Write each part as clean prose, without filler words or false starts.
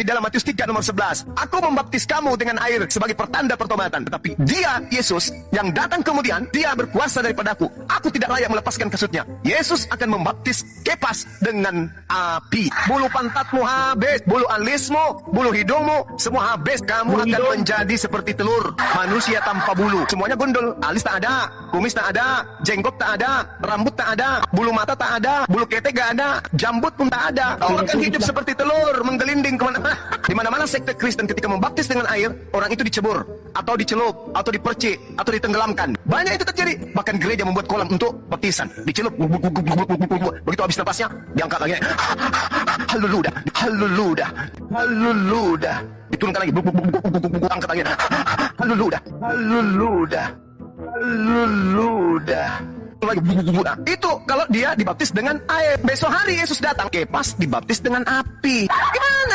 di dalam Matius 3 nomor 11. Aku membaptis kamu dengan air sebagai pertanda pertobatan. Tetapi dia, Yesus, yang datang kemudian, dia berkuasa daripadaku. Aku tidak layak melepaskan kasutnya. Yesus akan membaptis Kepas dengan api. Bulu pantatmu habis, bulu alismu, bulu hidungmu, semua habis. Kamu akan menjadi seperti telur, manusia tanpa bulu. Semuanya gundul, alis tak ada, kumis tak ada, jenggot tak ada, rambut tak ada, bulu mata tak ada, bulu ketek gak ada, jambut pun tak ada. Kau akan hidup seperti telur, menggelinding kemana-mana. Di mana-mana sekte Kristen ketika membaptis dengan air, orang itu dicebur, atau dicelup, atau dipercik, atau ditenggelamkan. Banyak itu terjadi. Bahkan gereja membuat kolam untuk baptisan. Dicelup, begitu habis napasnya, diangkat lagi. Haleluya, haleluya, haleluya. Diturunkan lagi, angkat lagi. Haleluya, haleluya, haleluya. Itu kalau dia dibaptis dengan air. Besok hari Yesus datang, Kepas dibaptis dengan api. Gimana?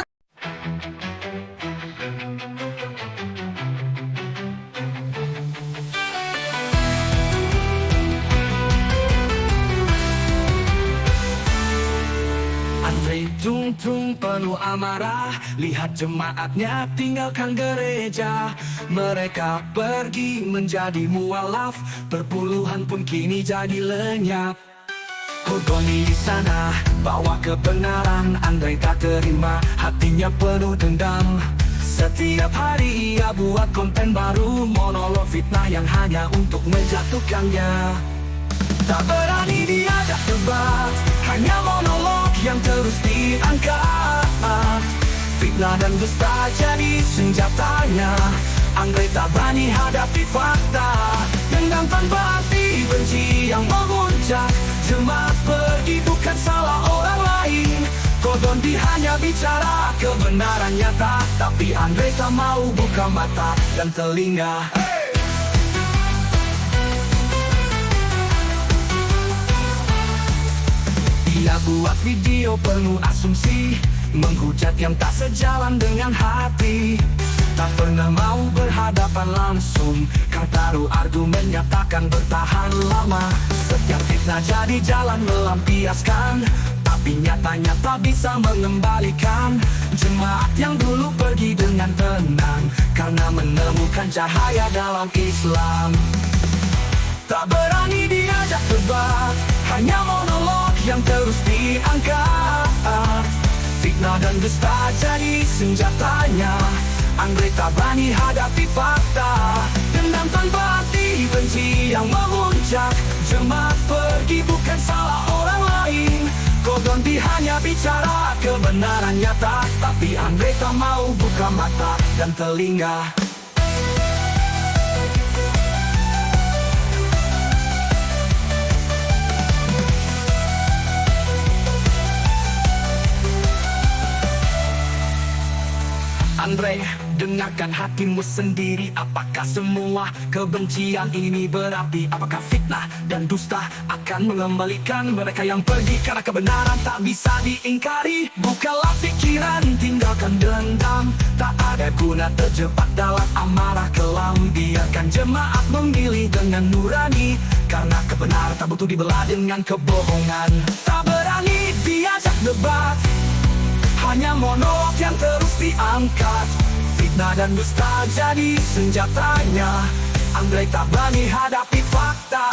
Andre tung penuh amarah, lihat jemaatnya tinggalkan gereja. Mereka pergi menjadi mualaf, perpuluhan pun kini jadi lenyap. Hugoni di sana bawa kebenaran, Andre tak terima, hatinya penuh dendam. Setiap hari ia buat konten baru, monolog fitnah yang hanya untuk menjatuhkannya. Tak berani diajak debat, hanya monolog yang terus diangkat. Fitnah dan dusta jadi senjatanya, Andre tak berani hadapi fakta. Dendam tanpa arti, benci yang memuncak. Jemaat pergi bukan salah orang lain. Kodondi hanya bicara kebenaran nyata, tapi Andre tak mau buka mata dan telinga. Dia buat video penuh asumsi, menghujat yang tak sejalan dengan hati. Tak pernah mau berhadapan langsung, kan taruh argumennya takkan bertahan lama. Setiap fitnah jadi jalan melampiaskan, tapi nyatanya tak bisa mengembalikan. Jemaat yang dulu pergi dengan tenang, karena menemukan cahaya dalam Islam. Tak berani diajak debat, hanya monolog yang terus diangkat. Fitnah dan dusta jadi senjatanya, Andre tak berani hadapi fakta. Dendam tanpa arti, benci yang memuncak. Jemaat pergi bukan salah orang lain. Kodondi hanya bicara kebenaran nyata, tapi Andre tak mau buka mata dan telinga. Andre, dengarkan hatimu sendiri. Apakah semua kebencian ini berapi? Apakah fitnah dan dusta akan mengembalikan mereka yang pergi? Karena kebenaran tak bisa diingkari. Bukalah pikiran, tinggalkan dendam. Tak ada guna terjebak dalam amarah kelam. Biarkan jemaat memilih dengan nurani, karena kebenaran tak butuh dibelah dengan kebohongan. Tak berani diajak debat, hanya monolog yang terus diangkat. Fitnah dan dusta jadi senjatanya, Andre tak berani hadapi fakta.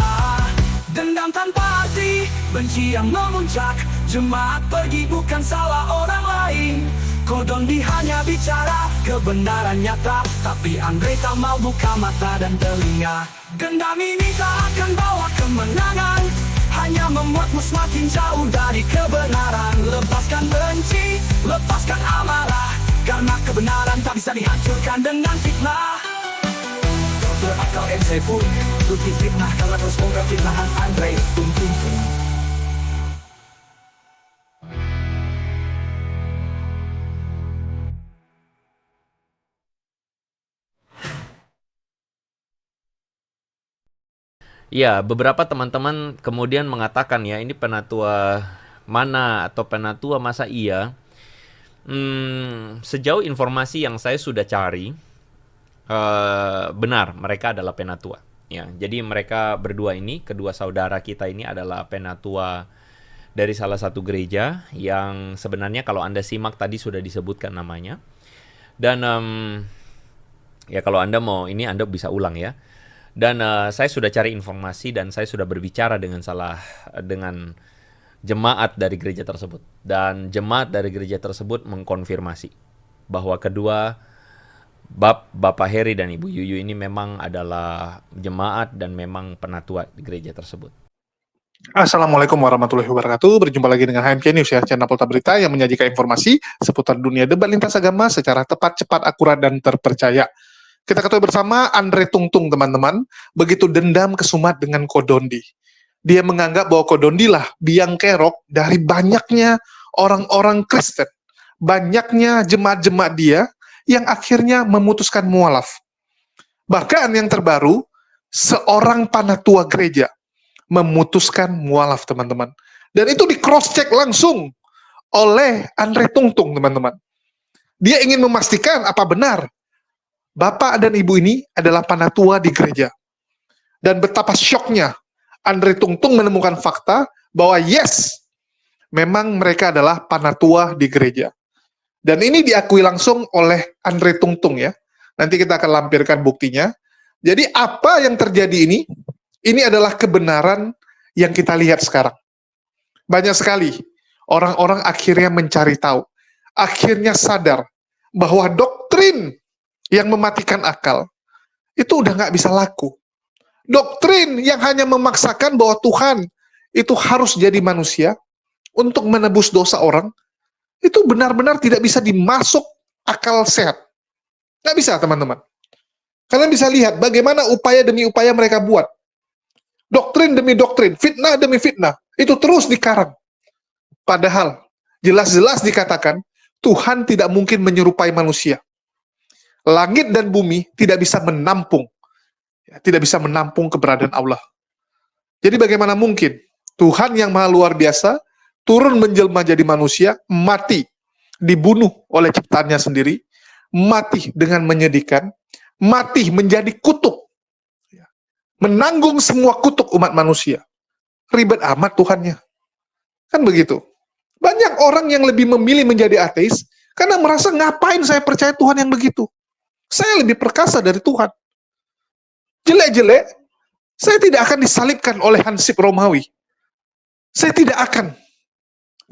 Dendam tanpa arti, benci yang memuncak. Jemaat pergi bukan salah orang lain. Kodondi hanya bicara kebenaran nyata, tapi Andre tak mau buka mata dan telinga. Dendam ini tak akan bawa kemenangan, hanya membuatmu semakin jauh dari kebenaran. Lepaskan benci, lepaskan amarah, karena kebenaran tak bisa dihancurkan dengan fitnah. Dokter akal MC pun tutupi fitnah, karena terus bongkar fitnahan Andre Tung. Ya, beberapa teman-teman kemudian mengatakan ya, ini penatua mana atau penatua masa iya? Sejauh informasi yang saya sudah cari, benar mereka adalah penatua. Ya, jadi mereka berdua ini, kedua saudara kita ini adalah penatua dari salah satu gereja yang sebenarnya kalau Anda simak tadi sudah disebutkan namanya. Dan ya kalau Anda mau ini Anda bisa ulang ya. Dan saya sudah cari informasi dan saya sudah berbicara dengan jemaat dari gereja tersebut. Dan jemaat dari gereja tersebut mengkonfirmasi bahwa kedua Bapak Heri dan Ibu Yuyu ini memang adalah jemaat dan memang penatua di gereja tersebut. Assalamualaikum warahmatullahi wabarakatuh. Berjumpa lagi dengan HMK News ya, channel Polta Berita yang menyajikan informasi seputar dunia debat lintas agama secara tepat, cepat, akurat, dan terpercaya. Kita ketahui bersama Andre Tungtung, teman-teman, begitu dendam kesumat dengan Kodondi. Dia menganggap bahwa Kodondi lah biang kerok dari banyaknya orang-orang Kristen, banyaknya jemaat-jemaat dia yang akhirnya memutuskan mualaf. Bahkan yang terbaru, seorang panatua gereja memutuskan mualaf, teman-teman. Dan itu di cross-check langsung oleh Andre Tungtung, teman-teman. Dia ingin memastikan apa benar Bapak dan Ibu ini adalah panatua di gereja. Dan betapa syoknya Andre Tungtung menemukan fakta bahwa yes, memang mereka adalah panatua di gereja. Dan ini diakui langsung oleh Andre Tungtung ya. Nanti kita akan lampirkan buktinya. Jadi apa yang terjadi ini adalah kebenaran yang kita lihat sekarang. Banyak sekali orang-orang akhirnya mencari tahu. Akhirnya sadar bahwa doktrin yang mematikan akal itu udah nggak bisa laku. Doktrin yang hanya memaksakan bahwa Tuhan itu harus jadi manusia untuk menebus dosa orang, itu benar-benar tidak bisa dimasuk akal sehat. Nggak bisa, teman-teman. Kalian bisa lihat bagaimana upaya demi upaya mereka buat. Doktrin demi doktrin, fitnah demi fitnah, itu terus dikarang. Padahal, jelas-jelas dikatakan, Tuhan tidak mungkin menyerupai manusia. Langit dan bumi tidak bisa menampung keberadaan Allah. Jadi bagaimana mungkin Tuhan yang maha luar biasa turun menjelma jadi manusia, mati, dibunuh oleh ciptaannya sendiri, mati dengan menyedihkan, mati menjadi kutuk, menanggung semua kutuk umat manusia. Ribet amat Tuhannya. Kan begitu. Banyak orang yang lebih memilih menjadi ateis karena merasa ngapain saya percaya Tuhan yang begitu. Saya lebih perkasa dari Tuhan. Jelek-jelek, saya tidak akan disalibkan oleh Hansip Romawi. Saya tidak akan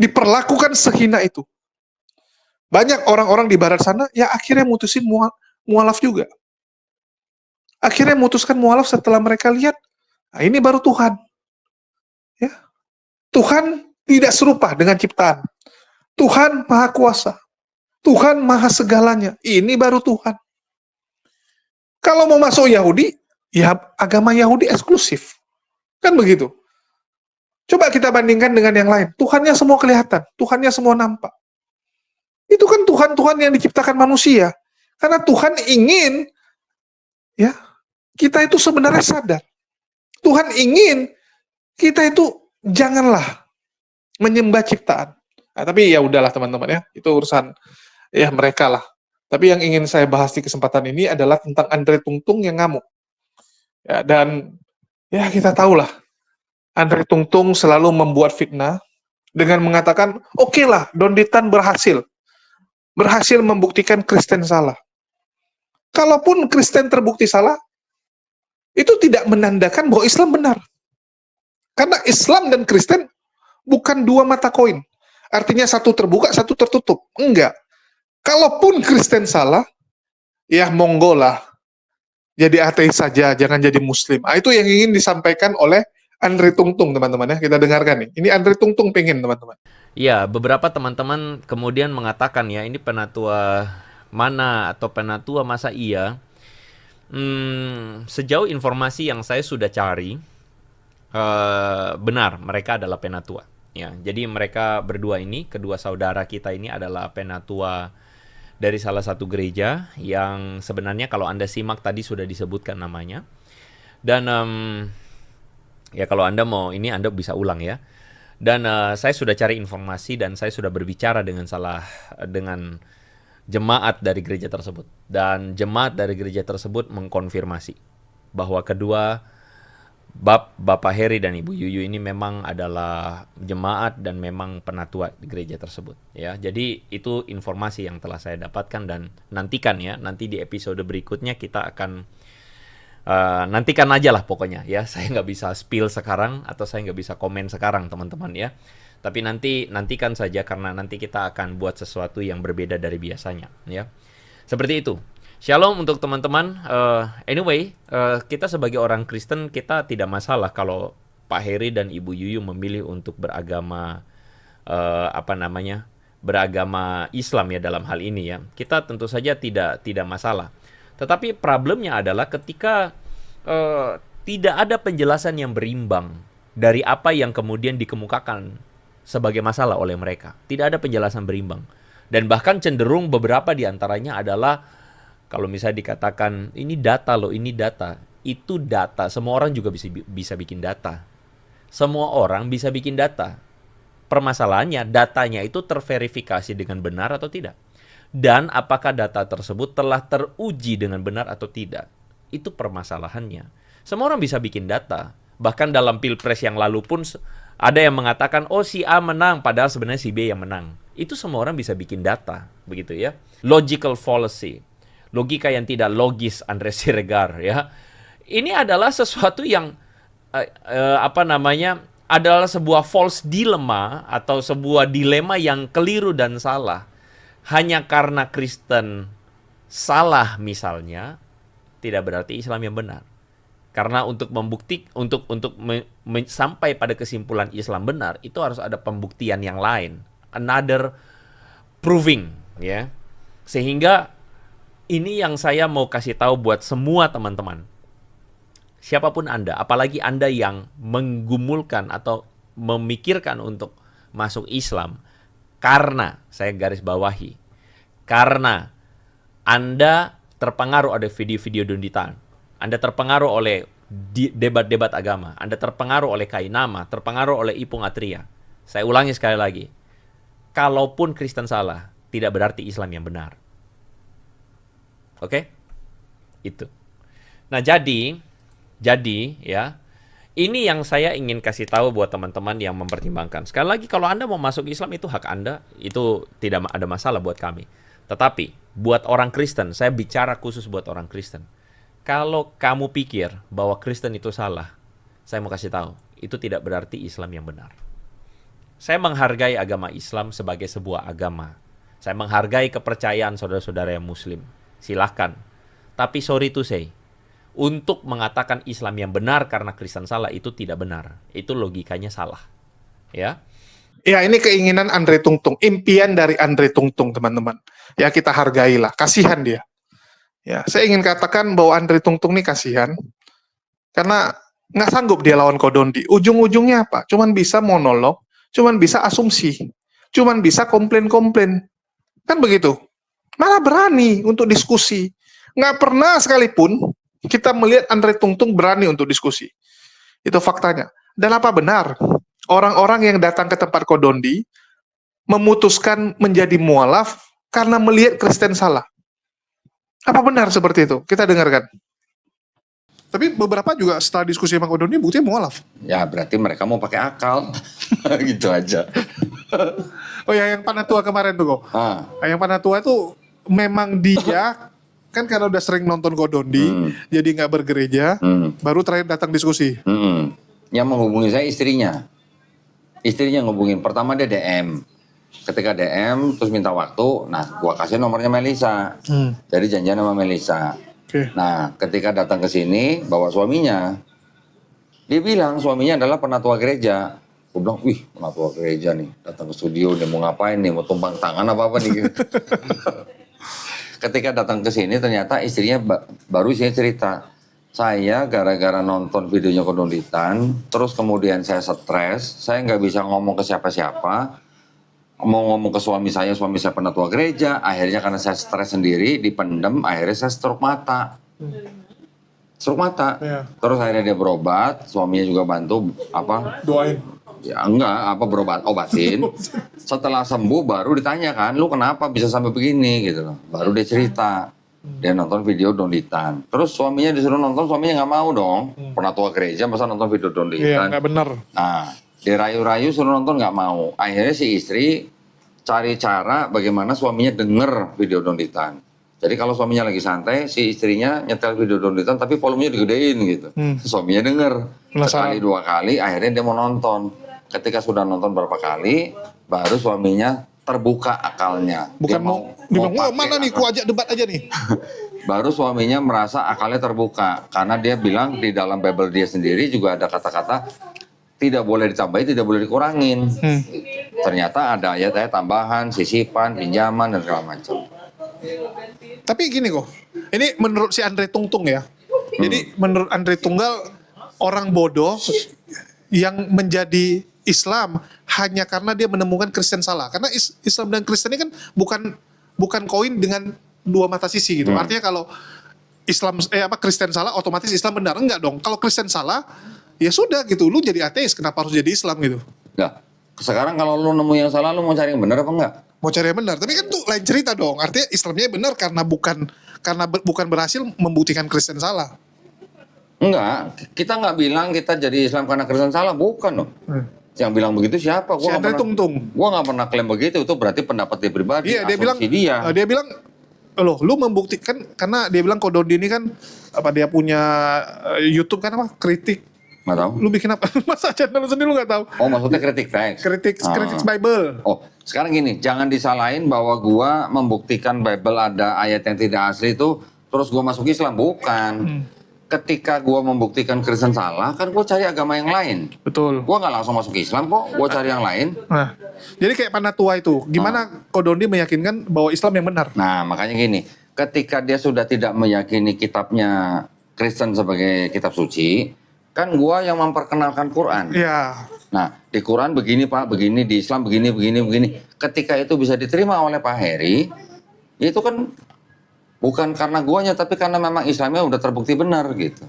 diperlakukan sehina itu. Banyak orang-orang di barat sana yang akhirnya mutusin mualaf juga. Akhirnya memutuskan mualaf setelah mereka lihat, nah ini baru Tuhan. Ya. Tuhan tidak serupa dengan ciptaan. Tuhan maha kuasa. Tuhan maha segalanya. Ini baru Tuhan. Kalau mau masuk Yahudi, ya agama Yahudi eksklusif. Kan begitu. Coba kita bandingkan dengan yang lain. Tuhannya semua kelihatan. Tuhannya semua nampak. Itu kan Tuhan-Tuhan yang diciptakan manusia. Karena Tuhan ingin ya kita itu sebenarnya sadar. Tuhan ingin kita itu janganlah menyembah ciptaan. Nah, tapi ya udahlah teman-teman ya. Itu urusan ya mereka lah. Tapi yang ingin saya bahas di kesempatan ini adalah tentang Andre Tungtung yang ngamuk. Ya, dan ya kita tahulah, Andre Tungtung selalu membuat fitnah dengan mengatakan, oke lah, Donditan berhasil membuktikan Kristen salah. Kalaupun Kristen terbukti salah, itu tidak menandakan bahwa Islam benar. Karena Islam dan Kristen bukan dua mata koin. Artinya satu terbuka, satu tertutup. Enggak. Kalaupun Kristen salah, ya monggo lah. Jadi ateis saja, jangan jadi Muslim. Nah, itu yang ingin disampaikan oleh Andre Tungtung, teman-teman ya. Kita dengarkan nih. Ini Andre Tungtung pengen, teman-teman. Ya, beberapa teman-teman kemudian mengatakan ya, ini penatua mana atau penatua masa iya? Sejauh informasi yang saya sudah cari, benar mereka adalah penatua. Ya, jadi mereka berdua ini, kedua saudara kita ini adalah penatua dari salah satu gereja yang sebenarnya kalau Anda simak tadi sudah disebutkan namanya. Dan ya kalau Anda mau ini Anda bisa ulang ya. Dan saya sudah cari informasi dan saya sudah berbicara dengan jemaat dari gereja tersebut. Dan jemaat dari gereja tersebut mengkonfirmasi bahwa kedua Bapak Heri dan Ibu Yuyu ini memang adalah jemaat dan memang penatua di gereja tersebut ya. Jadi itu informasi yang telah saya dapatkan dan nantikan ya, nanti di episode berikutnya kita akan nantikan aja lah pokoknya ya. Saya nggak bisa spill sekarang atau saya nggak bisa komen sekarang teman-teman ya. Tapi nantikan saja karena nanti kita akan buat sesuatu yang berbeda dari biasanya ya. Seperti itu. Shalom untuk teman-teman. Anyway, kita sebagai orang Kristen kita tidak masalah kalau Pak Heri dan Ibu Yuyu memilih untuk beragama beragama Islam ya dalam hal ini ya. Kita tentu saja tidak masalah. Tetapi problemnya adalah ketika tidak ada penjelasan yang berimbang dari apa yang kemudian dikemukakan sebagai masalah oleh mereka. Tidak ada penjelasan berimbang. Dan bahkan cenderung beberapa di antaranya adalah kalau misalnya dikatakan ini data loh, ini data. Itu data. Semua orang juga bisa bikin data. Semua orang bisa bikin data. Permasalahannya datanya itu terverifikasi dengan benar atau tidak. Dan apakah data tersebut telah teruji dengan benar atau tidak. Itu permasalahannya. Semua orang bisa bikin data. Bahkan dalam pilpres yang lalu pun ada yang mengatakan, oh si A menang, padahal sebenarnya si B yang menang. Itu semua orang bisa bikin data, begitu ya. Logical fallacy. Logika yang tidak logis, Andre Siregar ya. Ini adalah sesuatu yang adalah sebuah false dilemma atau sebuah dilema yang keliru dan salah. Hanya karena Kristen salah misalnya, tidak berarti Islam yang benar. Karena untuk sampai pada kesimpulan Islam benar, itu harus ada pembuktian yang lain, another proving ya. Sehingga ini yang saya mau kasih tahu buat semua teman-teman. Siapapun Anda, apalagi Anda yang menggumulkan atau memikirkan untuk masuk Islam, karena, saya garis bawahi, karena Anda terpengaruh oleh video-video dunditan, Anda terpengaruh oleh debat-debat agama, Anda terpengaruh oleh Kainama, terpengaruh oleh Ipung Atria. Saya ulangi sekali lagi, kalaupun Kristen salah, tidak berarti Islam yang benar. Oke? Itu. Nah, jadi ya, ini yang saya ingin kasih tahu buat teman-teman yang mempertimbangkan. Sekali lagi, kalau Anda mau masuk Islam itu hak Anda, itu tidak ada masalah buat kami. Tetapi, buat orang Kristen, saya bicara khusus buat orang Kristen. Kalau kamu pikir bahwa Kristen itu salah, saya mau kasih tahu, itu tidak berarti Islam yang benar. Saya menghargai agama Islam sebagai sebuah agama. Saya menghargai kepercayaan saudara-saudara yang Muslim. Silahkan. Tapi sorry to say, untuk mengatakan Islam yang benar karena Kristen salah itu tidak benar. Itu logikanya salah. Ya. Ya, ini keinginan Andre Tungtung, impian dari Andre Tungtung, teman-teman. Ya, kita hargailah, kasihan dia. Ya, saya ingin katakan bahwa Andre Tungtung ini kasihan karena nggak sanggup dia lawan Kodondi. Ujung-ujungnya apa? Cuman bisa monolog, cuman bisa asumsi, cuman bisa komplain-komplain. Kan begitu. Malah berani untuk diskusi. Nggak pernah sekalipun kita melihat Andre Tungtung berani untuk diskusi. Itu faktanya. Dan apa benar orang-orang yang datang ke tempat Kodondi memutuskan menjadi mualaf karena melihat Kristen salah? Apa benar seperti itu? Kita dengarkan. Tapi beberapa juga setelah diskusi sama Kodondi buktinya mualaf. Ya berarti mereka mau pakai akal. Gitu aja. Oh ya, yang Panatua kemarin tuh kok. Yang Panatua itu memang dia kan karena udah sering nonton Kodondi, jadi nggak bergereja, baru terakhir datang diskusi. Yang menghubungi saya istrinya. Istrinya ngehubungin. Pertama dia DM. Ketika DM terus minta waktu, nah gua kasih nomornya Melisa. Jadi janjian sama Melisa. Nah ketika datang ke sini bawa suaminya, dia bilang suaminya adalah penatua gereja. Gue bilang, wih penatua gereja nih, datang ke studio nih, mau ngapain nih, mau tumpang tangan apa-apa nih gitu. Ketika datang ke sini ternyata istrinya baru sih cerita, saya gara-gara nonton videonya Kodonditan, terus kemudian saya stres, saya nggak bisa ngomong ke siapa-siapa, mau ngomong ke suami saya penatua gereja, akhirnya karena saya stres sendiri, dipendem, akhirnya saya stroke mata. Stroke mata. Terus akhirnya dia berobat, suaminya juga bantu Doain. Ya enggak, obatin. Setelah sembuh baru ditanya kan, lu kenapa bisa sampai begini gitu loh. Baru dia cerita. Dia nonton video donditan. Terus suaminya disuruh nonton, suaminya nggak mau dong. Pernah tua gereja masa nonton video Iya, donditan. nggak benar. Nah, dirayu-rayu suruh nonton nggak mau. Akhirnya si istri cari cara bagaimana suaminya denger video donditan. Jadi kalau suaminya lagi santai, si istrinya nyetel video donditan tapi volumenya digedein gitu. Suaminya denger. Penasaran. Sekali dua kali, akhirnya dia mau nonton. Ketika sudah nonton berapa kali, baru suaminya terbuka akalnya. Bukan Dia mau dibilang, pakai mana nih, ku ajak debat aja nih. Baru suaminya merasa akalnya terbuka karena dia bilang di dalam Bible dia sendiri juga ada kata-kata tidak boleh ditambahin, tidak boleh dikurangin. Ternyata ada ayat-ayat tambahan, sisipan, pinjaman dan segala macam. Tapi gini kok, ini menurut si Andre Tungtung ya. Jadi menurut Andre Tunggal, orang bodoh yang menjadi Islam hanya karena dia menemukan Kristen salah. Karena Islam dan Kristen ini kan bukan koin dengan dua mata sisi gitu. Artinya kalau Kristen salah otomatis Islam benar, enggak dong. Kalau Kristen salah ya sudah gitu. Lu jadi ateis, kenapa harus jadi Islam gitu? Nah, sekarang kalau lu nemu yang salah, lu mau cari yang benar apa enggak? Mau cari yang benar, tapi kan tuh lain cerita dong. Artinya Islamnya benar karena bukan berhasil membuktikan Kristen salah. Enggak, kita nggak bilang kita jadi Islam karena Kristen salah, bukan loh. Yang bilang begitu siapa? Si Andre Tungtung. Gua nggak pernah klaim begitu, itu berarti pendapat dia pribadi. Iya, dia bilang dia. dia bilang loh, lu membuktikan karena dia bilang Kodondi ini kan dia punya YouTube kan apa? Kritik. Nggak tahu. Lu bikin apa? Masa channel sendiri lu nggak tahu? Oh, maksudnya kritik teks. Kritik Bible. Oh, sekarang gini, jangan disalahin bahwa gua membuktikan Bible ada ayat yang tidak asli itu, terus gua masuk Islam, bukan. Ketika gua membuktikan Kristen salah, kan gua cari agama yang lain. Betul. Gua nggak langsung masuk Islam kok, gua cari yang lain. Nah, jadi kayak Panatua itu, gimana Kodondi meyakinkan bahwa Islam yang benar? Nah, makanya gini, ketika dia sudah tidak meyakini kitabnya Kristen sebagai kitab suci, kan gua yang memperkenalkan Quran. Iya. Nah, di Quran begini Pak, begini, di Islam begini. Ketika itu bisa diterima oleh Pak Heri, itu kan bukan karena guanya, tapi karena memang Islamnya udah terbukti benar gitu.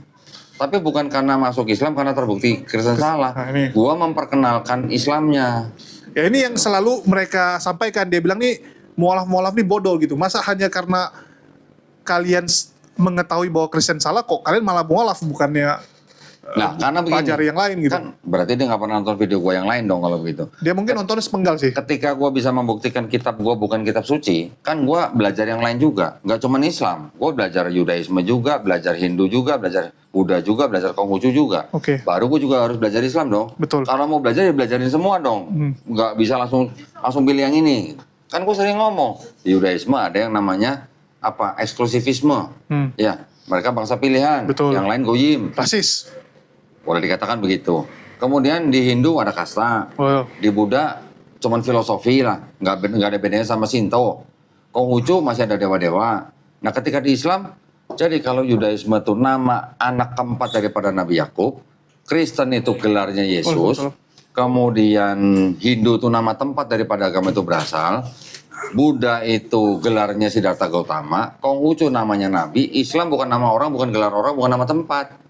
Tapi bukan karena masuk Islam, karena terbukti Kristen salah. Nah, ini. Gua memperkenalkan Islamnya. Ya ini yang selalu mereka sampaikan. Dia bilang nih, mualaf-mualaf nih bodoh gitu. Masa hanya karena kalian mengetahui bahwa Kristen salah, kok kalian malah mualaf, bukannya Nah, karena begini, pelajari yang lain gitu. kan berarti dia nggak pernah nonton video gua yang lain dong kalau begitu. Dia mungkin nontonnya sepenggal sih. Ketika gua bisa membuktikan kitab gua bukan kitab suci, kan gua belajar yang lain juga, nggak cuma Islam. Gua belajar Yudaisme juga, belajar Hindu juga, belajar Buddha juga, belajar Konghucu juga. Oke. Baru gua juga harus belajar Islam dong. Betul. Kalau mau belajar ya belajarin semua dong. Nggak bisa langsung pilih yang ini. Kan gua sering ngomong, di Yudaisme ada yang namanya eksklusivisme. Ya, mereka bangsa pilihan. Betul. Yang lain goyim. Rasis. Boleh dikatakan begitu. Kemudian di Hindu ada kasta. Oh. Di Buddha cuman filosofi lah, nggak ada bedanya sama Shinto. Konghucu masih ada dewa-dewa. Nah, ketika di Islam, jadi kalau Yudaisme itu nama anak keempat daripada Nabi Yakub, Kristen itu gelarnya Yesus, betul. kemudian Hindu itu nama tempat daripada agama itu berasal, Buddha itu gelarnya Siddhartha Gautama, Konghucu namanya Nabi, Islam bukan nama orang, bukan gelar orang, bukan nama tempat.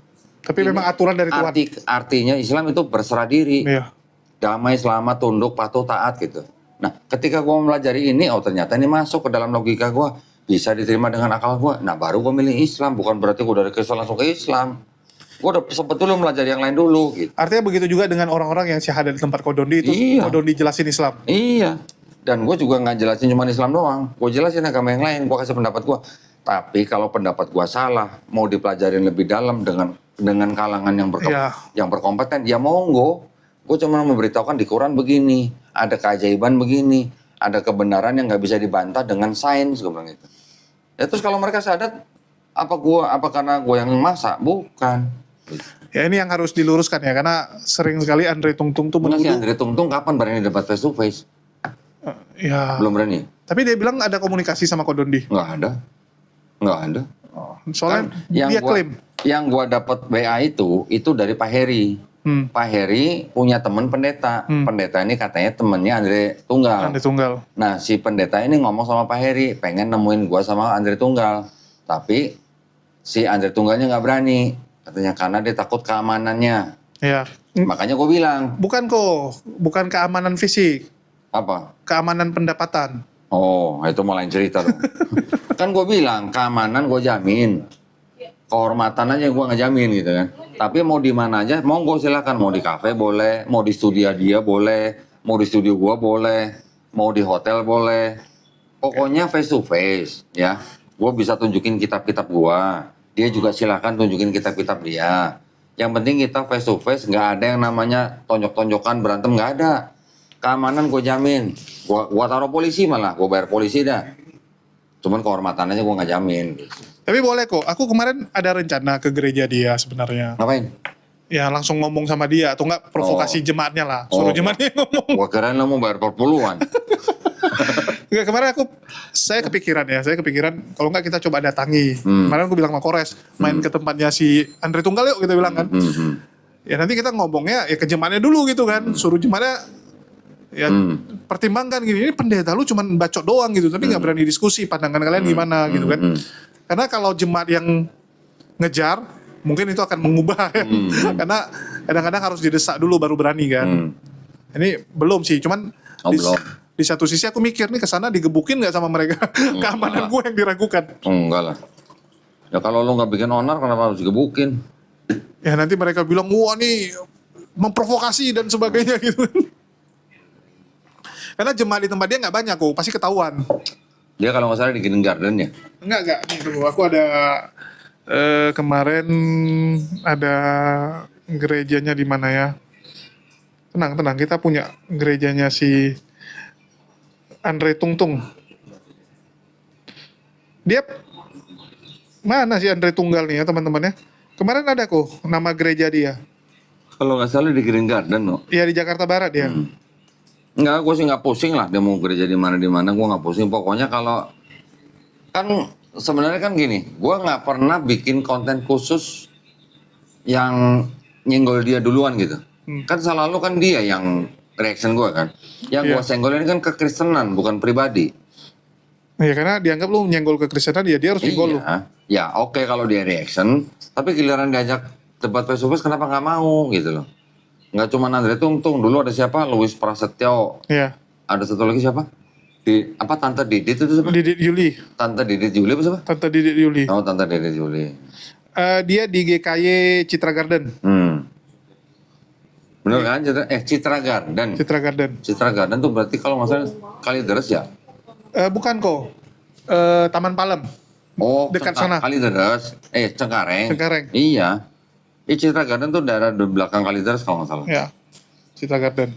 Tapi memang aturan dari Tuhan. Artinya Islam itu berserah diri. Iya. Damai, selamat, tunduk, patuh, taat gitu. Nah, ketika gue mempelajari ini, ternyata ini masuk ke dalam logika gue, bisa diterima dengan akal gue. Nah, baru gue milih Islam, bukan berarti gue dari Kristen langsung ke Islam. Gue udah sempet dulu mempelajari yang lain dulu gitu. Artinya begitu juga dengan orang-orang yang syahadat di tempat Kodondi itu, Iya. Kodondi jelasin Islam. Iya. Dan gue juga nggak jelasin cuma Islam doang. Gue jelasin agama yang lain, gue kasih pendapat gue. Tapi kalau pendapat gue salah, mau dipelajarin lebih dalam dengan kalangan Iya. yang berkompeten, ya monggo. Gue cuma memberitahukan di Quran begini, ada keajaiban begini, ada kebenaran yang nggak bisa dibantah dengan sains, gue bilang gitu. Ya terus kalau mereka sadar, apa karena gue yang maksa? Bukan. Ya ini yang harus diluruskan ya, karena sering sekali Andre Tungtung tuh Enggak sih, menuduh. Andre Tungtung kapan berani debat face to face? Ya. Belum berani. Tapi dia bilang ada komunikasi sama Kodondi. Nggak ada. Soalnya Kan dia klaim. Yang gua dapat WA itu dari Pak Heri. Pak Heri punya teman pendeta. Pendeta ini katanya temennya Andre Tunggal. Andre Tunggal. Nah, si pendeta ini ngomong sama Pak Heri, pengen nemuin gua sama Andre Tunggal. Tapi si Andre Tunggalnya nggak berani. Katanya karena dia takut keamanannya. Ya. Makanya gua bilang, Bukan keamanan fisik, apa? keamanan pendapatan. Oh, itu mau lain cerita dong. Kan gue bilang, keamanan gue jamin. Kehormatan aja gue ngejamin gitu kan. Tapi mau di mana aja, monggo silakan. Mau di kafe boleh, mau di studio dia boleh, mau di studio gue boleh, mau di hotel boleh. Pokoknya face to face ya. Gue bisa tunjukin kitab-kitab gue. Dia juga silakan tunjukin kitab-kitab dia. Yang penting kita face to face, nggak ada yang namanya tonjok-tonjokan berantem, nggak ada. Keamanan gue jamin. Gua taruh polisi malah, gue bayar polisi dah. Cuman kehormatannya gue nggak jamin. Tapi boleh kok. Aku kemarin ada rencana ke gereja dia sebenarnya. Ngapain? Ya langsung ngomong sama dia atau enggak provokasi jemaatnya lah. Suruh jemaatnya ngomong. Gue kirain lo mau bayar per puluhan. Enggak, kemarin saya kepikiran kalau enggak kita coba datangi. Kemarin aku bilang sama Kores, main ke tempatnya si Andre Tunggal yuk, kita bilang kan. Ya nanti kita ngomongnya ya ke jemaatnya dulu gitu kan. Suruh jemaatnya ya pertimbangkan gini, ini pendeta lu cuman bacot doang gitu, tapi nggak berani diskusi pandangan kalian gimana gitu kan. Karena kalau jemaat yang ngejar, mungkin itu akan mengubah ya. Karena kadang-kadang harus didesak dulu baru berani kan. Ini belum sih, cuman Belum. di satu sisi aku mikir nih kesana digebukin nggak sama mereka, keamanan gue yang diragukan. Enggak lah. Ya kalau lo nggak bikin onar, kenapa harus digebukin? Ya nanti mereka bilang, wah nih memprovokasi dan sebagainya gitu. Karena jemaat di tempat dia nggak banyak kok, pasti ketahuan. Dia kalau nggak salah di Green Garden ya. Enggak, nih tunggu, aku ada kemarin ada gerejanya di mana ya? Tenang, kita punya gerejanya si Andre Tungtung. Dia mana si Andre Tunggal nih ya teman-temannya? Kemarin ada kok nama gereja dia. Kalau nggak salah di Green Garden no. Iya di Jakarta Barat ya. Enggak, gue sih nggak pusing lah dia mau gereja di mana, gue nggak pusing. Pokoknya kalau kan sebenarnya kan gini, gue nggak pernah bikin konten khusus yang nyenggol dia duluan gitu. Kan selalu kan dia yang reaction gue kan. Yang gue senggolin kan kekristenan, bukan pribadi. Iya karena dianggap lu nyenggol ke Kristenan, dia harus nyenggol lu. Ya oke kalau dia reaction, tapi giliran diajak debat face to face kenapa nggak mau gitu loh. Nggak cuma Andre Tungtung, dulu ada siapa? Louis Prasetyo. Iya. Ada satu lagi siapa? Tante Didit itu siapa? Didit Yuli. Tante Didit Yuli apa siapa? Tante Didit Yuli. Oh, Tante Didit Yuli. Dia di GKY Citra Garden. Bener kan? Citra Garden. Citra Garden. Citra Garden tuh berarti kalau nggak salah Kalideres ya? Bukan kok. Taman Palem. Oh, Dekat sana. Kalideres. Cengkareng. Cengkareng. Iya. Citra Garden tuh daerah di belakang Kalideres kalau nggak salah. Ya. Citra Garden.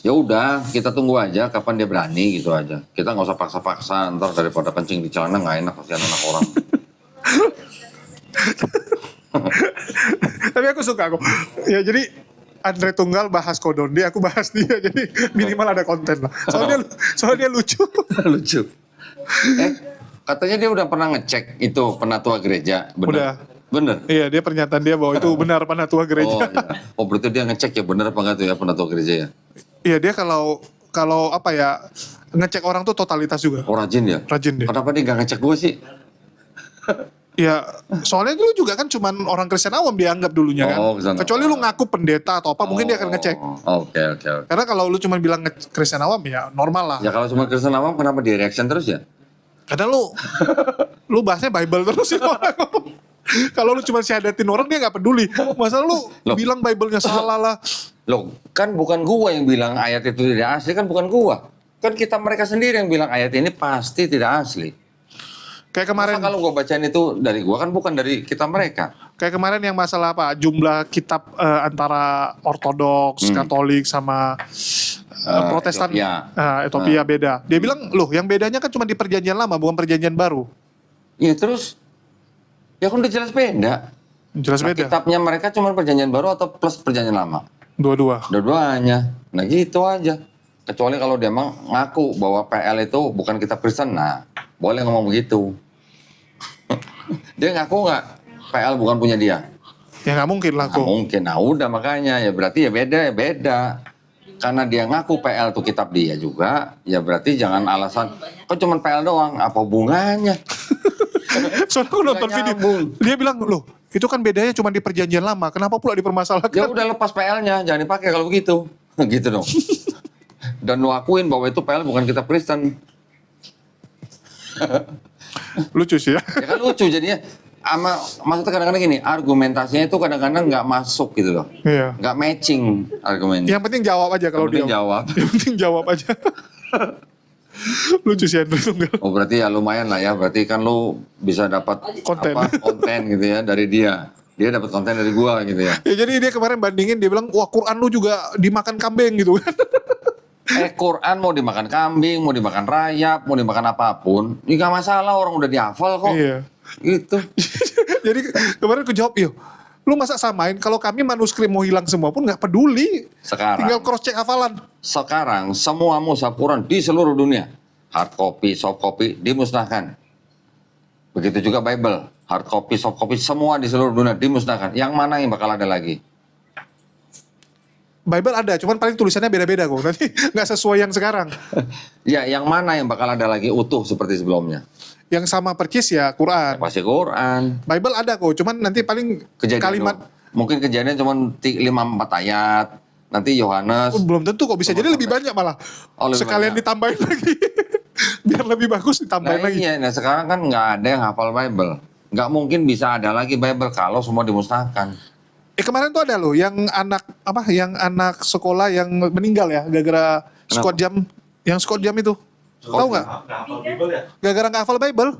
Ya udah, kita tunggu aja kapan dia berani gitu aja. Kita nggak usah paksa-paksa, ntar daripada kencing di celana nggak enak kasihan anak orang. Tapi aku suka kok. Ya jadi Andre Tunggal bahas Kodondi, aku bahas dia. Jadi minimal ada konten lah. Soalnya dia lucu. Lucu. Katanya dia udah pernah ngecek itu penatua gereja. Bener? Udah. Bener? Iya, dia pernyataan dia bahwa itu benar penatua gereja. Oh berarti dia ngecek ya bener apa enggak tuh ya penatua gereja ya? Iya, dia kalau apa ya, ngecek orang tuh totalitas juga. Oh rajin ya? Rajin dia. Kenapa dia nggak ngecek gue sih? Ya, soalnya dulu juga kan cuman orang Kristen awam dianggap dulunya kan. Kesana. Kecuali lu ngaku pendeta atau apa, mungkin dia akan ngecek. Oke. Karena kalau lu cuma bilang Kristen awam ya normal lah. Ya kalau cuma Kristen awam kenapa dia reaction terus ya? Karena lu bahasnya Bible terus sih orang. Kalau lu cuma syahadatin orang dia nggak peduli. Masa lu bilang Bible-nya salah lah. Loh, kan bukan gua yang bilang ayat itu tidak asli, kan bukan gua. Kan mereka sendiri yang bilang ayat ini pasti tidak asli. Kayak kemarin kalau gua bacain itu dari gua kan bukan dari kita mereka. Kayak kemarin yang masalah apa? Jumlah kitab antara Ortodoks, Katolik sama Protestan Ethiopia beda. Dia bilang, "Loh, yang bedanya kan cuma di perjanjian lama, bukan perjanjian baru." Iya, terus ya kan udah jelas beda. Jelas beda. Kitabnya mereka cuma perjanjian baru atau plus perjanjian lama? Dua-duanya. Nah gitu aja. Kecuali kalau dia emang ngaku bahwa PL itu bukan kitab Kristen, nah boleh ngomong begitu. Dia ngaku nggak PL bukan punya dia? Ya nggak mungkin lah kok. Mungkin. Nah udah makanya ya berarti ya beda. Karena dia ngaku PL itu kitab dia juga, ya berarti jangan alasan kok cuma PL doang, apa hubungannya? Soalnya aku nonton video, dia bilang, loh itu kan bedanya cuma di perjanjian lama, kenapa pula dipermasalahkan? Ya udah lepas PL-nya, jangan dipakai kalau begitu. Gitu dong. Dan lu akuin bahwa itu PL bukan kitab Kristen. Lucu sih ya. Ya kan lucu jadinya. Maksudnya kadang-kadang gini, argumentasinya itu kadang-kadang nggak masuk gitu loh. Iya. Nggak matching argumennya. Yang penting jawab aja kalau Yang penting dia. jawab. Yang penting jawab aja. Lucu sih Andrew Tunggal. Oh berarti ya lumayan lah ya, berarti kan lu bisa dapat Konten. konten gitu ya dari dia. Dia dapat konten dari gua gitu ya. Ya jadi dia kemarin bandingin, dia bilang, wah Quran lu juga dimakan kambing gitu kan. Quran mau dimakan kambing, mau dimakan rayap, mau dimakan apapun, ini gak masalah, orang udah dihafal kok. Iya. Gitu. Jadi kemarin aku jawab, iya. Lu masa samain, kalau kami manuskrip mau hilang semua pun nggak peduli. Tinggal Sekarang, cross check hafalan. semua mushaf Quran di seluruh dunia, hard copy, soft copy dimusnahkan. Begitu juga Bible, hard copy, soft copy, semua di seluruh dunia dimusnahkan. Yang mana yang bakal ada lagi? Bible ada, cuman paling tulisannya beda-beda kok. Nanti nggak sesuai yang sekarang. Ya, yang mana yang bakal ada lagi utuh seperti sebelumnya? Yang sama percis ya Quran. Pasti Quran. Bible ada kok, cuman nanti paling Kejadian kalimat mungkin kejadian cuma 5-4 ayat. Nanti Yohanes belum tentu kok, bisa jadi lebih banyak malah. Oh, lebih Sekalian banyak. ditambahin lagi. Biar lebih bagus Nah ditambahin lagi. iya, nah sekarang kan nggak ada yang hafal Bible. Nggak mungkin bisa ada lagi Bible kalau semua dimusnahkan. Kemarin tuh ada loh yang anak sekolah yang meninggal ya gara-gara squad jam, yang squad jam itu. Tahu nggak? Gara-gara nggak hafal Bible.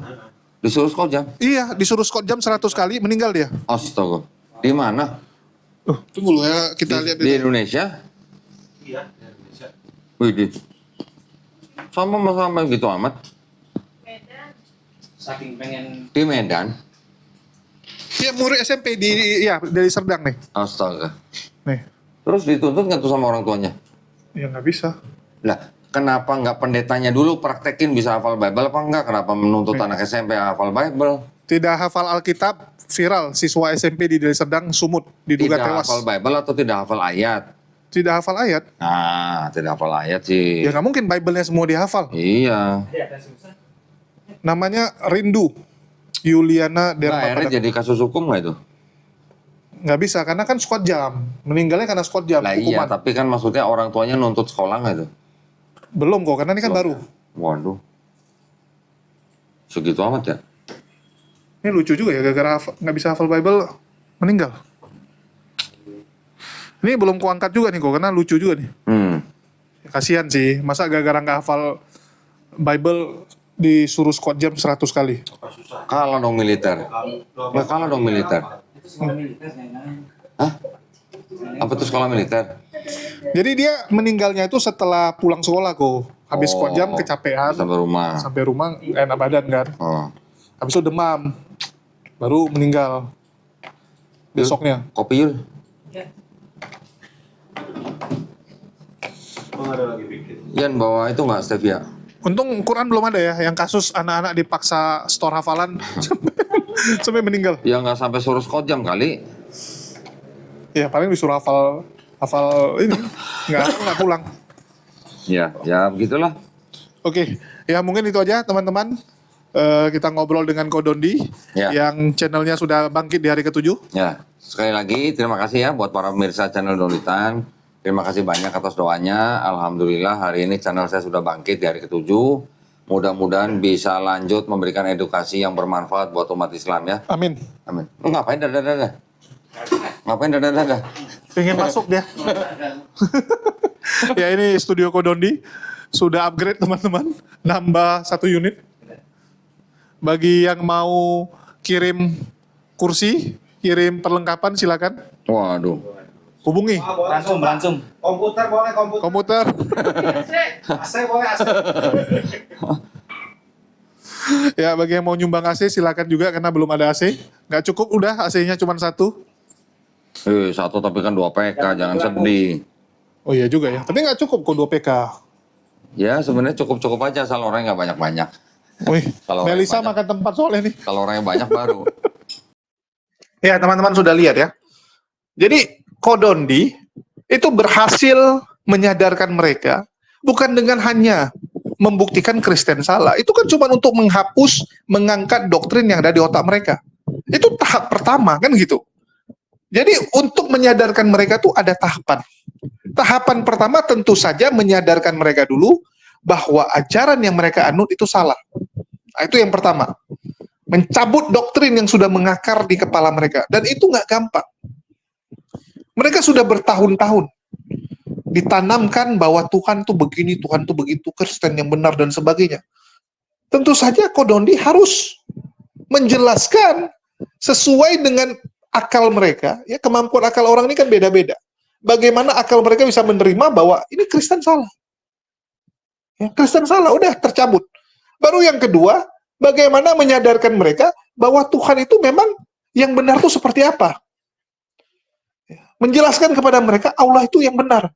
Disuruh sekolah jam. Iya, disuruh squad jam 100 kali meninggal dia. Astaga. Di mana? Tunggu loh ya, kita lihat Di Indonesia? Iya, di Indonesia. Wih, sama gitu amat. Saking pengen Di Medan. Iya, murid SMP dari Serdang nih. Astaga. Nih. Terus dituntut nggak tuh sama orang tuanya? Ya nggak bisa. Lah, kenapa nggak pendetanya dulu praktekin bisa hafal Bible apa enggak? Kenapa menuntut anak SMP hafal Bible? Tidak hafal Alkitab, viral siswa SMP di Deli Serdang sumut diduga Tidak tewas. hafal Bible atau tidak hafal ayat? Tidak hafal ayat. Nah, tidak hafal ayat sih. Ya nggak mungkin Bible-nya semua dihafal. Iya. Namanya Rindu. Yuliana Nah, Derma akhirnya jadi kasus hukum nggak itu? nggak bisa karena kan squad jam. Meninggalnya karena squad jam. Lah iya, hukuman. tapi kan maksudnya orang tuanya nuntut sekolah nggak itu? Belum kok, karena ini kan baru. Waduh. Segitu amat ya? Ini lucu juga ya, gara-gara nggak bisa hafal Bible, meninggal. Ini belum kuangkat juga nih kok, karena lucu juga nih. Kasihan sih, masa gara-gara nggak hafal Bible disuruh squad jam 100 kali. Kalah dong militer. Ya kalah dong militer. Hah? Apa tuh sekolah militer? Jadi dia meninggalnya itu setelah pulang sekolah kok. Habis squad jam Oh, kecapean. Sampai rumah. Enak badan kan. Oh. Habis itu demam. Baru meninggal. Besoknya. Kopi Yul. Yan bawa itu nggak stevia? Untung Quran belum ada ya, yang kasus anak-anak dipaksa store hafalan sampai meninggal. Ya nggak sampai suruh skot jam kali. Ya paling disuruh hafal ini, nggak pulang. Ya begitulah. Oke, ya mungkin itu aja teman-teman. Kita ngobrol dengan Kodondi Ya. yang channelnya sudah bangkit di hari ke-7. Ya, sekali lagi terima kasih ya buat para pemirsa channel Donitan. Terima kasih banyak atas doanya. Alhamdulillah hari ini channel saya sudah bangkit di hari ke-7. Mudah-mudahan bisa lanjut memberikan edukasi yang bermanfaat buat umat Islam ya. Amin. Amin. Lu ngapain dadah? Ngapain dadah? Pengen masuk dia. Ya ini studio Kodondi sudah upgrade teman-teman, nambah 1 unit. Bagi yang mau kirim kursi, kirim perlengkapan silakan Waduh. hubungi. langsung. Komputer boleh, Komputer. AC boleh, AC. Ya bagi yang mau nyumbang AC silakan juga karena belum ada AC. Nggak cukup udah AC-nya cuma 1. Satu tapi kan 2 PK, jangan sedih. Oh iya juga ya. Tapi nggak cukup kok 2 PK. Ya sebenarnya cukup aja asal orangnya nggak banyak-banyak. Wih, Kalau Melisa banyak. makan tempat soalnya nih. Kalau orangnya banyak baru. Ya teman-teman sudah lihat ya. Jadi Kodondi itu berhasil menyadarkan mereka bukan dengan hanya membuktikan Kristen salah. Itu kan cuma untuk menghapus, mengangkat doktrin yang ada di otak mereka. Itu tahap pertama kan gitu. Jadi untuk menyadarkan mereka tuh ada tahapan. Tahapan pertama tentu saja menyadarkan mereka dulu bahwa ajaran yang mereka anut itu salah. Nah, itu yang pertama. Mencabut doktrin yang sudah mengakar di kepala mereka. Dan itu nggak gampang. Mereka sudah bertahun-tahun ditanamkan bahwa Tuhan tuh begini, Tuhan tuh begitu, Kristen yang benar dan sebagainya. Tentu saja Kodondi harus menjelaskan sesuai dengan akal mereka. Ya, kemampuan akal orang ini kan beda-beda. Bagaimana akal mereka bisa menerima bahwa ini Kristen salah. Ya, Kristen salah, udah tercabut. Baru yang kedua, bagaimana menyadarkan mereka bahwa Tuhan itu memang yang benar itu seperti apa. Menjelaskan kepada mereka Allah itu yang benar.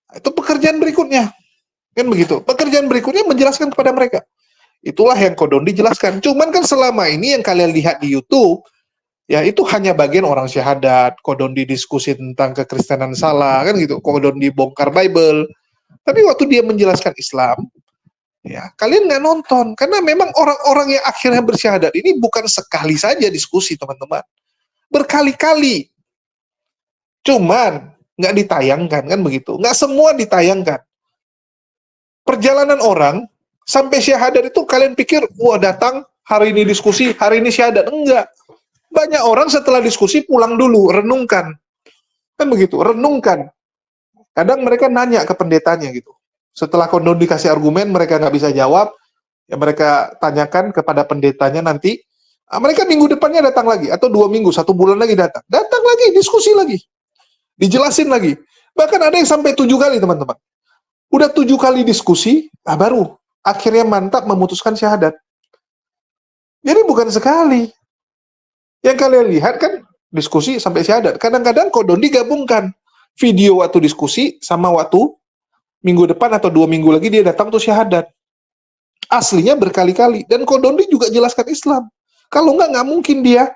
Itu pekerjaan berikutnya. Kan begitu. Pekerjaan berikutnya menjelaskan kepada mereka. Itulah yang Kodondi jelaskan. Cuman kan selama ini yang kalian lihat di YouTube, ya itu hanya bagian orang syahadat, Kodondi diskusi tentang kekristenan salah, kan gitu. Kodondi bongkar Bible. Tapi waktu dia menjelaskan Islam, ya kalian nggak nonton. Karena memang orang-orang yang akhirnya bersyahadat ini bukan sekali saja diskusi, teman-teman. Berkali-kali. Cuman nggak ditayangkan, kan begitu. Nggak semua ditayangkan. Perjalanan orang sampai syahadat itu kalian pikir, wah datang, hari ini diskusi, hari ini syahadat. Enggak. Banyak orang setelah diskusi pulang dulu, renungkan. Kan begitu, renungkan. Kadang mereka nanya ke pendetanya gitu. Setelah Kodondi dikasih argumen, mereka nggak bisa jawab, ya mereka tanyakan kepada pendetanya nanti, mereka minggu depannya datang lagi, atau 2 minggu, 1 bulan lagi datang. Datang lagi, diskusi lagi. Dijelasin lagi. Bahkan ada yang sampai 7 kali, teman-teman. Udah 7 kali diskusi, baru akhirnya mantap memutuskan syahadat. Jadi bukan sekali. Yang kalian lihat kan diskusi sampai syahadat. Kadang-kadang Kodondi gabungkan video waktu diskusi sama waktu minggu depan atau 2 minggu lagi dia datang tuh syahadat. Aslinya berkali-kali. Dan Kodondi juga jelaskan Islam. Kalau nggak mungkin dia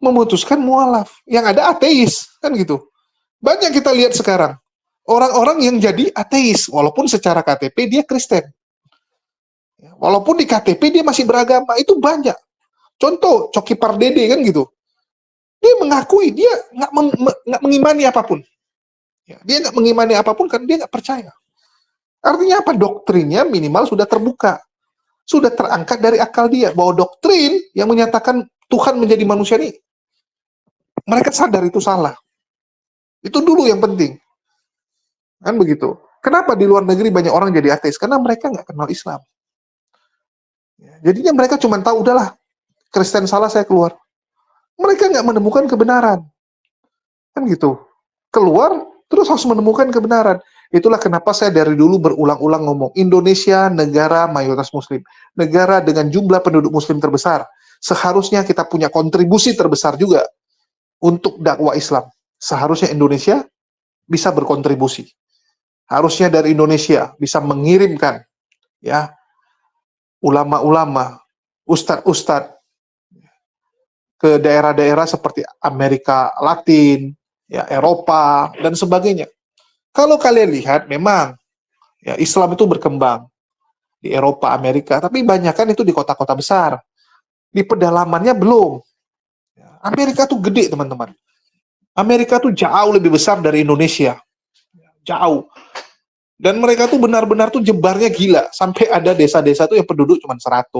memutuskan mualaf. Yang ada ateis, kan gitu. Banyak kita lihat sekarang. Orang-orang yang jadi ateis, walaupun secara KTP dia Kristen. Walaupun di KTP dia masih beragama, itu banyak. Contoh, Coki Pardede kan gitu. Dia mengakui, dia nggak mengimani apapun. Ya, dia nggak mengimani apapun karena dia nggak percaya. Artinya apa? Doktrinnya minimal sudah terbuka. Sudah terangkat dari akal dia. Bahwa doktrin yang menyatakan Tuhan menjadi manusia ini, mereka sadar itu salah. Itu dulu yang penting. Kan begitu. Kenapa di luar negeri banyak orang jadi ateis? Karena mereka nggak kenal Islam. Jadinya mereka cuma tahu, udahlah, Kristen salah, saya keluar. Mereka nggak menemukan kebenaran. Kan gitu. Keluar, terus harus menemukan kebenaran. Itulah kenapa saya dari dulu berulang-ulang ngomong, Indonesia negara mayoritas muslim. Negara dengan jumlah penduduk muslim terbesar. Seharusnya kita punya kontribusi terbesar juga untuk dakwah Islam. Seharusnya Indonesia bisa berkontribusi. Harusnya dari Indonesia bisa mengirimkan ya ulama-ulama, ustadz-ustadz ke daerah-daerah seperti Amerika Latin, ya Eropa dan sebagainya. Kalau kalian lihat memang ya Islam itu berkembang di Eropa, Amerika, tapi banyak kan itu di kota-kota besar. Di pedalamannya belum. Amerika tuh gede, teman-teman. Amerika tuh jauh lebih besar dari Indonesia. Jauh. Dan mereka tuh benar-benar tuh jebarnya gila. Sampai ada desa-desa tuh yang penduduk cuma 100,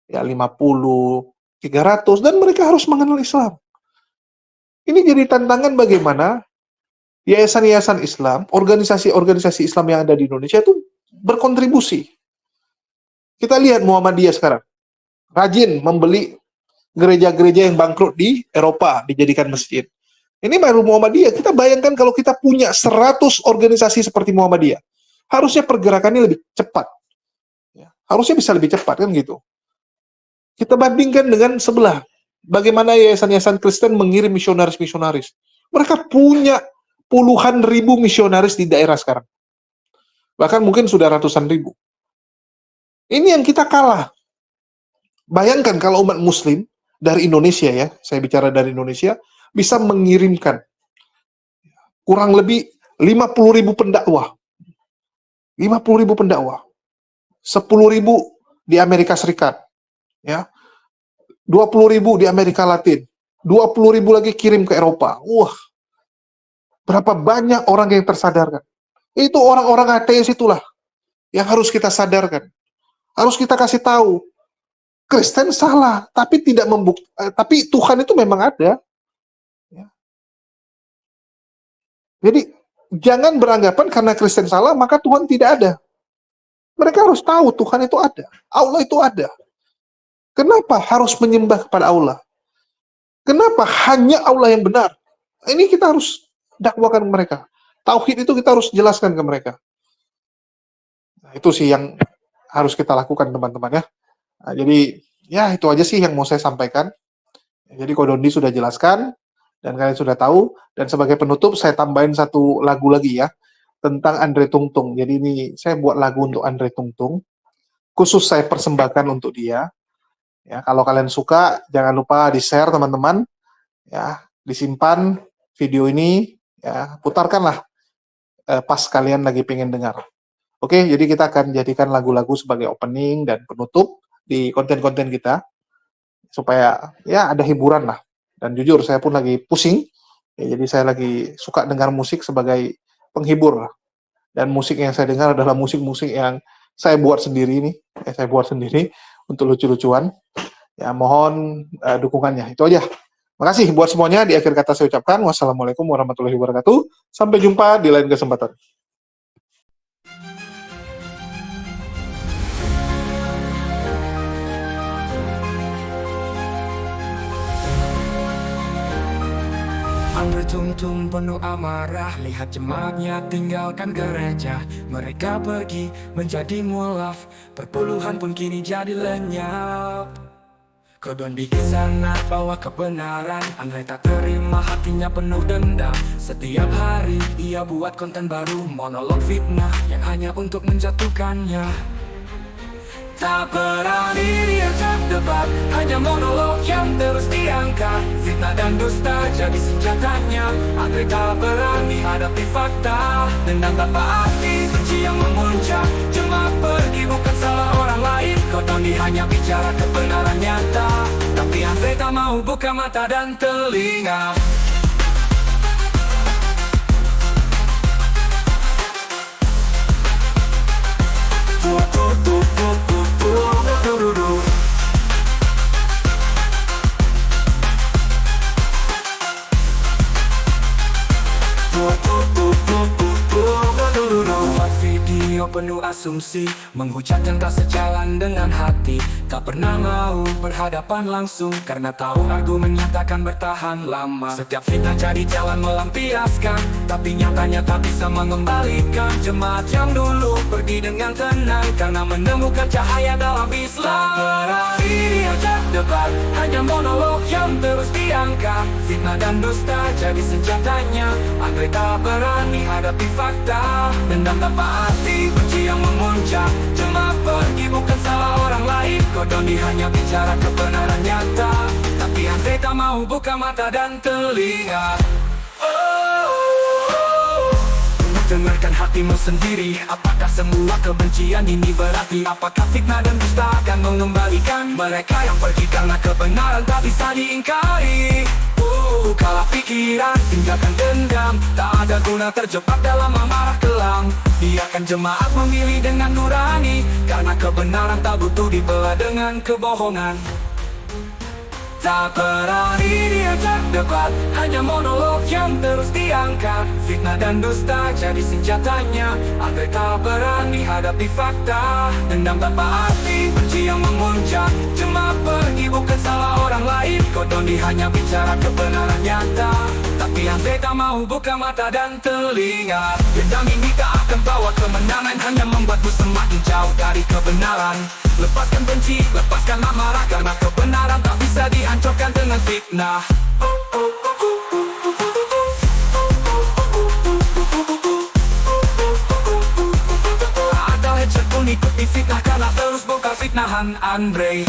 ya 50, 300, dan mereka harus mengenal Islam. Ini jadi tantangan bagaimana yayasan-yayasan Islam, organisasi-organisasi Islam yang ada di Indonesia itu berkontribusi. Kita lihat Muhammadiyah sekarang. Rajin membeli gereja-gereja yang bangkrut di Eropa, dijadikan masjid. Ini baru Muhammadiyah. Kita bayangkan kalau kita punya 100 organisasi seperti Muhammadiyah. Harusnya pergerakannya lebih cepat. Ya, harusnya bisa lebih cepat, kan gitu. Kita bandingkan dengan sebelah. Bagaimana yayasan-yayasan Kristen mengirim misionaris-misionaris. Mereka punya puluhan ribu misionaris di daerah sekarang. Bahkan mungkin sudah ratusan ribu. Ini yang kita kalah. Bayangkan kalau umat muslim dari Indonesia ya, saya bicara dari Indonesia, bisa mengirimkan kurang lebih 50.000 pendakwah. 50.000 pendakwah. 10.000 di Amerika Serikat. Ya. 20.000 di Amerika Latin. 20.000 lagi kirim ke Eropa. Wah. Berapa banyak orang yang tersadarkan. Itu orang-orang ateis itulah yang harus kita sadarkan. Harus kita kasih tahu Kristen salah, tapi tapi Tuhan itu memang ada. Ya. Jadi jangan beranggapan karena Kristen salah maka Tuhan tidak ada. Mereka harus tahu Tuhan itu ada, Allah itu ada. Kenapa harus menyembah kepada Allah? Kenapa hanya Allah yang benar? Ini kita harus dakwakan ke mereka. Tauhid itu kita harus jelaskan ke mereka. Nah, itu sih yang harus kita lakukan teman-teman ya. Nah, jadi ya itu aja sih yang mau saya sampaikan. Jadi Kodondi sudah jelaskan dan kalian sudah tahu. Dan sebagai penutup saya tambahin satu lagu lagi ya tentang Andre Tungtung. Jadi ini saya buat lagu untuk Andre Tungtung. Khusus saya persembahkan untuk dia. Ya, kalau kalian suka jangan lupa di-share teman-teman. Ya, disimpan video ini ya, putarkanlah pas kalian lagi pengen dengar. Oke, jadi kita akan jadikan lagu-lagu sebagai opening dan penutup di konten-konten kita supaya ya ada hiburan lah. Dan jujur saya pun lagi pusing. Ya, jadi saya lagi suka dengar musik sebagai penghibur lah. Dan musik yang saya dengar adalah musik-musik yang saya buat sendiri nih. Saya buat sendiri untuk lucu-lucuan. Ya, mohon dukungannya. Itu aja. Makasih buat semuanya. Di akhir kata saya ucapkan wassalamualaikum warahmatullahi wabarakatuh. Sampai jumpa di lain kesempatan. Andre Tungtung penuh amarah, lihat jemaatnya tinggalkan gereja. Mereka pergi menjadi mualaf, perpuluhan pun kini jadi lenyap. Kodondi di sana bawa kebenaran, Andre tak terima, hatinya penuh dendam. Setiap hari ia buat konten baru, monolog fitnah yang hanya untuk menjatuhkannya. Tak berani diajak debat, hanya monolog yang terus diangkat. Fitnah dan dusta jadi senjatanya. Andre tak berani hadapi fakta, dendam tanpa arti, benci yang memuncak. Jemaat pergi bukan salah orang lain, Kodondi hanya bicara kebenaran nyata. Tapi Andre tak mau buka mata dan telinga. Buat video penuh asumsi, menghujat yang tak sejalan dengan hati. Tak pernah mau berhadapan langsung, karena tahu argumennya takkan bertahan lama. Setiap fitnah jadi jalan melampiaskan, tapi nyatanya tak bisa mengembalikan. Jemaat yang dulu pergi dengan tenang, karena menemukan cahaya dalam Islam. Tak berani diajak debat, hanya monolog yang terus diangkat. Fitnah dan dusta jadi senjatanya. Andre tak berani hadapi fakta, dendam tanpa arti, benci yang memuncak. Jemaat pergi bukan salah orang lain, Kodondi hanya bicara kebenaran nyata. Tapi Andre tak mau buka mata dan telinga. Dengarkan hatimu sendiri, apakah semua kebencian ini berarti? Apakah fitnah dan dusta akan mengembalikan mereka yang pergi karena kebenaran tak bisa diingkari? Kalah pikiran, tinggalkan dendam, tak ada guna terjebak dalam amarah kelam. Biarkan jemaat memilih dengan nurani, karena kebenaran tak butuh dibelah dengan kebohongan. Tak berani diajak debat, hanya monolog yang terus diangkat. Fitnah dan dusta jadi senjatanya. Andre tak berani hadapi fakta, dendam tanpa arti, benci yang memuncak. Jemaat pergi bukan salah orang lain, Kodondi hanya bicara kebenaran nyata. Tapi Andre tak mau buka mata dan telinga. Dendam ini tak akan bawa kemenangan, hanya membuatmu semakin jauh dari kebenaran. Lepaskan benci, lepaskan amarah, karena kebenaran tak bisa dihancurkan dengan fitnah. Ada headset pun ikuti fitnah, karena terus buka fitnahan Andre.